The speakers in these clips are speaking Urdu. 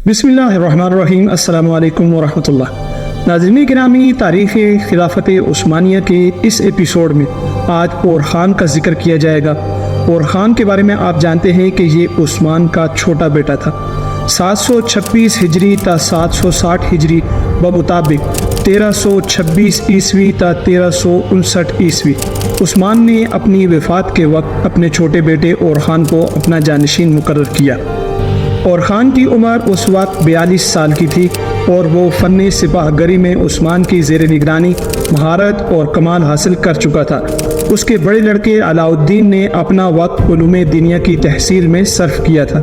بسم اللہ الرحمن الرحیم۔ السلام علیکم ورحمۃ اللہ۔ ناظرین گرامی، تاریخ خلافت عثمانیہ کے اس ایپیسوڈ میں آج اور خان کا ذکر کیا جائے گا۔ اور خان کے بارے میں آپ جانتے ہیں کہ یہ عثمان کا چھوٹا بیٹا تھا۔ 726 ہجری تا 760 ہجری بمطابق 1326 عیسوی تا 1359 عیسوی عثمان نے اپنی وفات کے وقت اپنے چھوٹے بیٹے اور خان کو اپنا جانشین مقرر کیا۔ اور خان کی عمر اس وقت 42 سال کی تھی اور وہ فن سپاہ گری میں عثمان کی زیر نگرانی مہارت اور کمال حاصل کر چکا تھا۔ اس کے بڑے لڑکے علاء الدین نے اپنا وقت علوم دینیا کی تحصیل میں صرف کیا تھا۔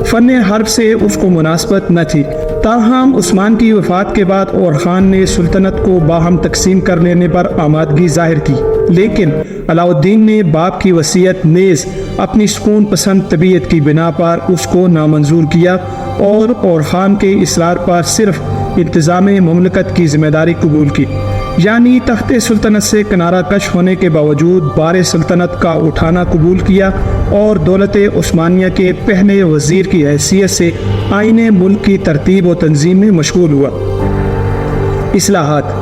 فن حرب سے اس کو مناسبت نہ تھی، تاہم عثمان کی وفات کے بعد اور خان نے سلطنت کو باہم تقسیم کر لینے پر آمادگی ظاہر کی، لیکن علاء الدین نے باپ کی وصیت نیز اپنی سکون پسند طبیعت کی بنا پر اس کو نامنظور کیا اور خان کے اصرار پر صرف انتظام مملکت کی ذمہ داری قبول کی، یعنی تخت سلطنت سے کنارہ کش ہونے کے باوجود بار سلطنت کا اٹھانا قبول کیا اور دولت عثمانیہ کے پہلے وزیر کی حیثیت سے آئین ملک کی ترتیب و تنظیم میں مشغول ہوا۔ اصلاحات۔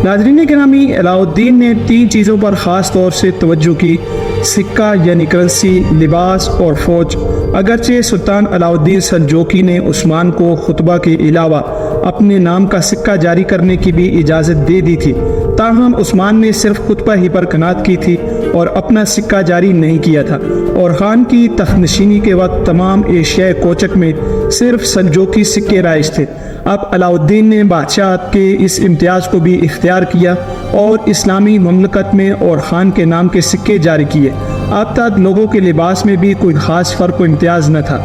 ناظرین گرامی، علاء الدین نے 3 چیزوں پر خاص طور سے توجہ کی: سکہ یعنی کرنسی، لباس اور فوج۔ اگرچہ سلطان علاء الدین سلجوقی نے عثمان کو خطبہ کے علاوہ اپنے نام کا سکہ جاری کرنے کی بھی اجازت دے دی تھی، تاہم عثمان نے صرف خطبہ ہی پر قناعت کی تھی اور اپنا سکہ جاری نہیں کیا تھا، اور خان کی تخت نشینی کے وقت تمام ایشیائے کوچک میں صرف سلجوقی سکے رائج تھے۔ اب علاء الدین نے بادشاہت کے اس امتیاز کو بھی اختیار کیا اور اسلامی مملکت میں اور خان کے نام کے سکے جاری کیے۔ اب تک لوگوں کے لباس میں بھی کوئی خاص فرق و امتیاز نہ تھا۔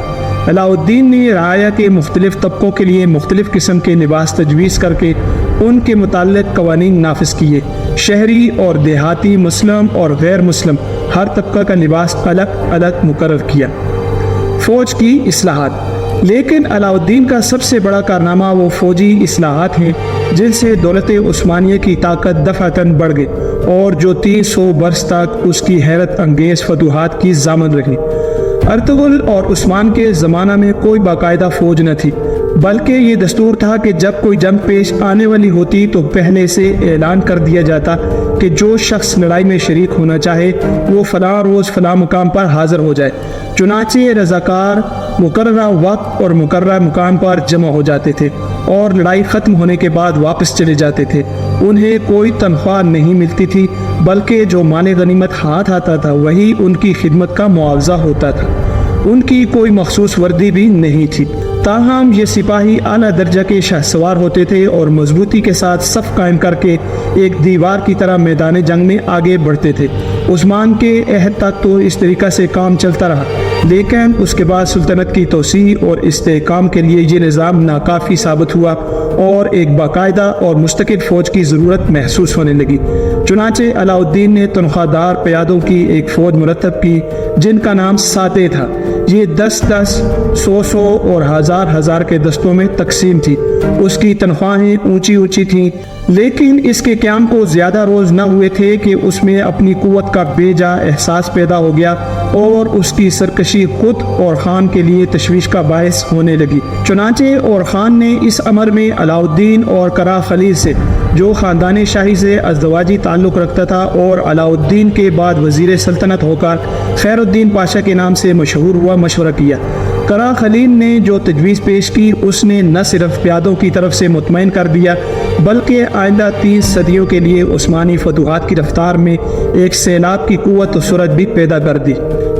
علاء الدین نے رعایا کے مختلف طبقوں کے لیے مختلف قسم کے لباس تجویز کر کے ان کے متعلق قوانین نافذ کیے۔ شہری اور دیہاتی، مسلم اور غیر مسلم، ہر طبقہ کا لباس الگ الگ مقرر کیا۔ فوج کی اصلاحات۔ لیکن علاء الدین کا سب سے بڑا کارنامہ وہ فوجی اصلاحات ہیں جن سے دولت عثمانیہ کی طاقت دفعتاً بڑھ گئی اور جو 300 برس تک اس کی حیرت انگیز فتوحات کی ضامن رہی۔ ارطغرل اور عثمان کے زمانہ میں کوئی باقاعدہ فوج نہ تھی، بلکہ یہ دستور تھا کہ جب کوئی جنگ پیش آنے والی ہوتی تو پہلے سے اعلان کر دیا جاتا کہ جو شخص لڑائی میں شریک ہونا چاہے وہ فلاں روز فلاں مقام پر حاضر ہو جائے۔ چنانچہ رضاکار مقررہ وقت اور مقررہ مقام پر جمع ہو جاتے تھے اور لڑائی ختم ہونے کے بعد واپس چلے جاتے تھے۔ انہیں کوئی تنخواہ نہیں ملتی تھی، بلکہ جو مال غنیمت ہاتھ آتا تھا وہی ان کی خدمت کا معاوضہ ہوتا تھا۔ ان کی کوئی مخصوص وردی بھی نہیں تھی، تاہم یہ سپاہی اعلیٰ درجہ کے شہسوار ہوتے تھے اور مضبوطی کے ساتھ صف قائم کر کے ایک دیوار کی طرح میدان جنگ میں آگے بڑھتے تھے۔ عثمان کے عہد تک تو اس طریقہ سے کام چلتا رہا، لیکن اس کے بعد سلطنت کی توسیع اور استحکام کے لیے یہ نظام ناکافی ثابت ہوا اور ایک باقاعدہ اور مستقل فوج کی ضرورت محسوس ہونے لگی۔ چنانچہ علاء الدین نے تنخواہ دار پیادوں کی ایک فوج مرتب کی جن کا نام ساتے تھا۔ یہ 10-10، 100-100 اور 1000-1000 کے دستوں میں تقسیم تھی۔ اس کی تنخواہیں اونچی اونچی تھیں، لیکن اس کے قیام کو زیادہ روز نہ ہوئے تھے کہ اس میں اپنی قوت کا بے جا احساس پیدا ہو گیا اور اس کی سرکشی خود اور خان کے لیے تشویش کا باعث ہونے لگی۔ چنانچہ اور خان نے اس امر میں علاء الدین اور کرا خلیل سے، جو خاندان شاہی سے ازدواجی تعلق رکھتا تھا اور علاء الدین کے بعد وزیر سلطنت ہو کر خیر الدین پاشا کے نام سے مشہور ہوا، مشورہ کیا۔ کرا خلیل نے جو تجویز پیش کی اس نے نہ صرف پیادوں کی طرف سے مطمئن کر دیا بلکہ آئندہ 3 صدیوں کے لیے عثمانی فتوحات کی رفتار میں ایک سیلاب کی قوت و سرعت بھی پیدا کر دی۔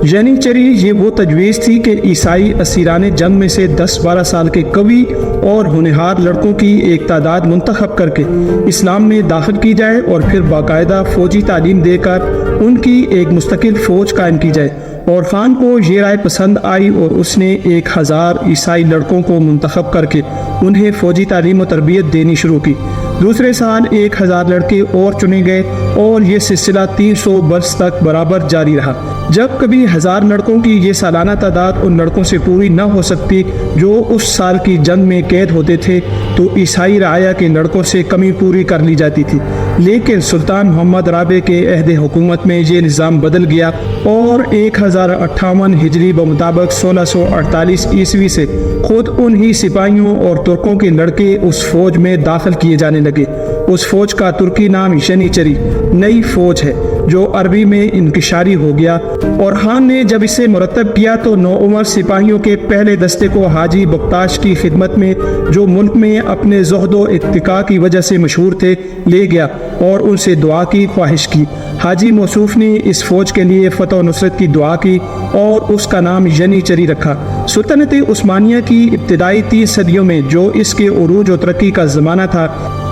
یعنی چری یہ وہ تجویز تھی کہ عیسائی اسیران جنگ میں سے 10-12 سال کے قوی اور ہونہار لڑکوں کی ایک تعداد منتخب کر کے اسلام میں داخل کی جائے اور پھر باقاعدہ فوجی تعلیم دے کر ان کی ایک مستقل فوج قائم کی جائے۔ اور خان کو یہ رائے پسند آئی اور اس نے 1000 عیسائی لڑکوں کو منتخب کر کے انہیں فوجی تعلیم و تربیت دینی شروع کی۔ دوسرے سال 1000 لڑکے اور چنے گئے اور یہ سلسلہ 300 برس تک برابر جاری رہا۔ جب کبھی 1000 لڑکوں کی یہ سالانہ تعداد ان لڑکوں سے پوری نہ ہو سکتی جو اس سال کی جنگ میں قید ہوتے تھے تو عیسائی رعایا کے لڑکوں سے کمی پوری کر لی جاتی تھی، لیکن سلطان محمد رابع کے عہد حکومت میں یہ نظام بدل گیا اور 1058 ہجری بمطابق 1648 عیسوی سے خود انہی سپاہیوں اور ترکوں کے لڑکے اس فوج میں داخل کیے جانے لگے۔ اس فوج کا ترکی نام ینیچری نئی فوج ہے جو عربی میں انکشاری ہو گیا، اور خان نے جب اسے مرتب کیا تو نوعمر سپاہیوں کے پہلے دستے کو حاجی بختاش کی خدمت میں، جو ملک میں اپنے زہد و اتقاء کی وجہ سے مشہور تھے، لے گیا اور ان سے دعا کی خواہش کی۔ حاجی موصوف نے اس فوج کے لیے فتح و نصرت کی دعا کی اور اس کا نام ینیچری رکھا۔ سلطنت عثمانیہ کی ابتدائی 30 صدیوں میں جو اس کے عروج و ترقی کا زمانہ تھا،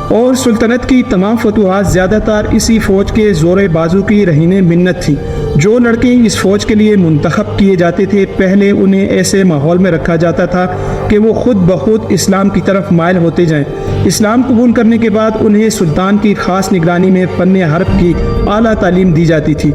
اور سلطنت کی تمام فتوحات زیادہ تر اسی فوج کے زور بازو کی رہین منت تھی۔ جو لڑکے اس فوج کے لیے منتخب کیے جاتے تھے، پہلے انہیں ایسے ماحول میں رکھا جاتا تھا کہ وہ خود بخود اسلام کی طرف مائل ہوتے جائیں۔ اسلام قبول کرنے کے بعد انہیں سلطان کی خاص نگرانی میں فن حرب کی اعلیٰ تعلیم دی جاتی تھی۔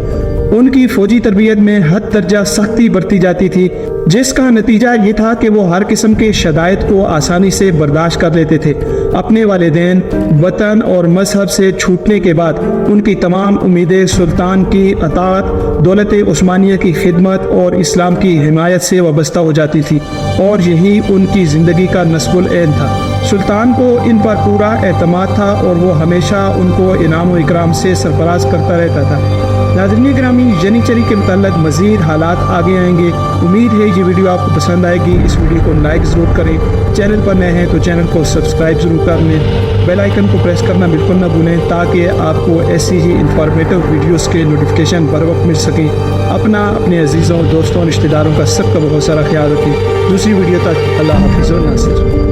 ان کی فوجی تربیت میں حد درجہ سختی برتی جاتی تھی، جس کا نتیجہ یہ تھا کہ وہ ہر قسم کے شدائد کو آسانی سے برداشت کر لیتے تھے۔ اپنے والدین، وطن اور مذہب سے چھوٹنے کے بعد ان کی تمام امیدیں سلطان کی اطاعت، دولت عثمانیہ کی خدمت اور اسلام کی حمایت سے وابستہ ہو جاتی تھی، اور یہی ان کی زندگی کا نصب العین تھا۔ سلطان کو ان پر پورا اعتماد تھا اور وہ ہمیشہ ان کو انعام و اکرام سے سرفراز کرتا رہتا تھا۔ ناظرین گرامی، ینیچری کے متعلق مزید حالات آگے آئیں گے۔ امید ہے یہ ویڈیو آپ کو پسند آئے گی۔ اس ویڈیو کو لائک ضرور کریں، چینل پر نئے ہیں تو چینل کو سبسکرائب ضرور کر لیں، بیل آئیکن کو پریس کرنا بالکل نہ بھولیں تاکہ آپ کو ایسی ہی انفارمیٹو ویڈیوز کے نوٹیفیکیشن بر وقت مل سکیں۔ اپنے عزیزوں، دوستوں، رشتہ داروں کا سب کا بہت سارا خیال رکھیں۔ دوسری ویڈیو تک اللہ حافظ و ناصر۔